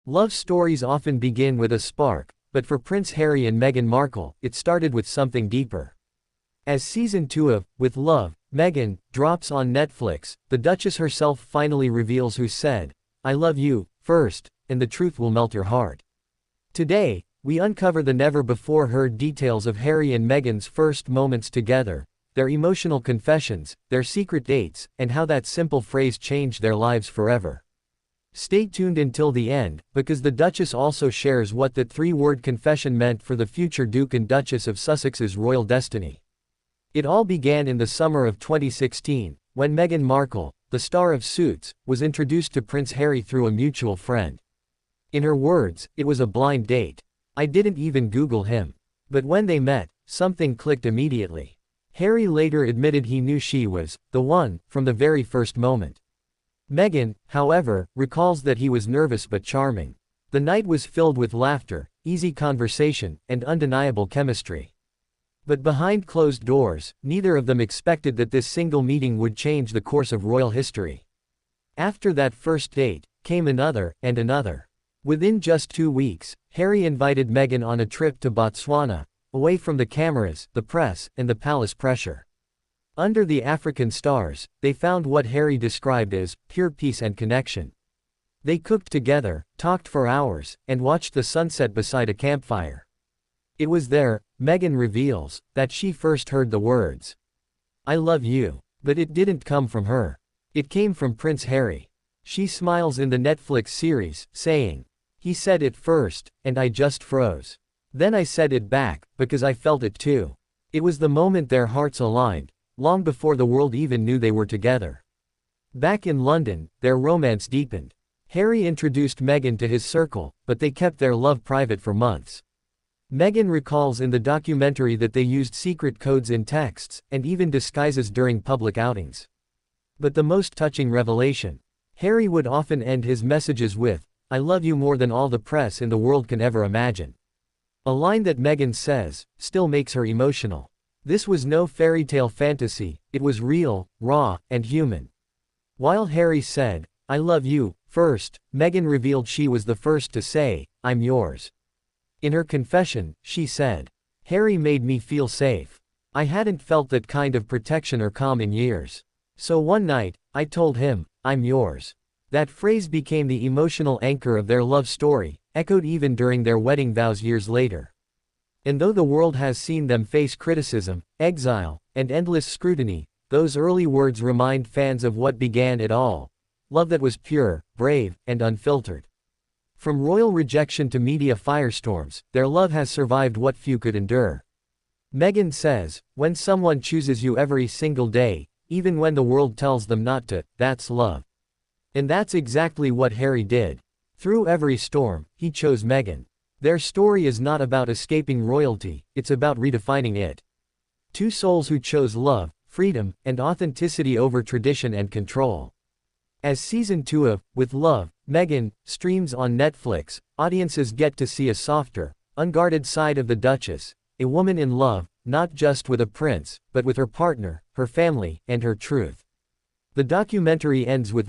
Love stories often begin with a spark, but for Prince Harry and Meghan Markle, it started with something deeper. As season 2 of With Love, Meghan drops on Netflix, the Duchess herself finally reveals who said, "I love you," first, and the truth will melt your heart. Today, we uncover the never-before-heard details of Harry and Meghan's first moments together, their emotional confessions, their secret dates, and how that simple phrase changed their lives forever. Stay tuned until the end, because the Duchess also shares what that three-word confession meant for the future Duke and Duchess of Sussex's royal destiny. It all began in the summer of 2016, when Meghan Markle, the star of Suits, was introduced to Prince Harry through a mutual friend. In her words, "It was a blind date. I didn't even Google him. But when they met, something clicked immediately." Harry later admitted he knew she was the one from the very first moment. Meghan, however, recalls that he was nervous but charming. The night was filled with laughter, easy conversation, and undeniable chemistry. But behind closed doors, neither of them expected that this single meeting would change the course of royal history. After that first date, came another, and another. Within just 2 weeks, Harry invited Meghan on a trip to Botswana, away from the cameras, the press, and the palace pressure. Under the African stars, they found what Harry described as pure peace and connection. They cooked together, talked for hours, and watched the sunset beside a campfire. It was there, Meghan reveals, that she first heard the words, "I love you." But it didn't come from her. It came from Prince Harry. She smiles in the Netflix series, saying, "He said it first, and I just froze. Then I said it back, because I felt it too." It was the moment their hearts aligned, long before the world even knew they were together. Back in London, their romance deepened. Harry introduced Meghan to his circle, but they kept their love private for months. Meghan recalls in the documentary that they used secret codes in texts, and even disguises during public outings. But the most touching revelation: Harry would often end his messages with, "I love you more than all the press in the world can ever imagine." A line that Meghan says, still makes her emotional. This was no fairy tale fantasy, it was real, raw, and human. While Harry said, "I love you," first, Meghan revealed she was the first to say, "I'm yours." In her confession, she said, "Harry made me feel safe. I hadn't felt that kind of protection or calm in years. So one night, I told him, 'I'm yours.'" That phrase became the emotional anchor of their love story, echoed even during their wedding vows years later. And though the world has seen them face criticism, exile, and endless scrutiny, those early words remind fans of what began it all: love that was pure, brave, and unfiltered. From royal rejection to media firestorms, their love has survived what few could endure. Meghan says, "When someone chooses you every single day, even when the world tells them not to, that's love." And that's exactly what Harry did. Through every storm, he chose Meghan. Their story is not about escaping royalty, it's about redefining it. Two souls who chose love, freedom, and authenticity over tradition and control. As season 2 of With Love, Meghan streams on Netflix, audiences get to see a softer, unguarded side of the Duchess, a woman in love, not just with a prince, but with her partner, her family, and her truth. The documentary ends with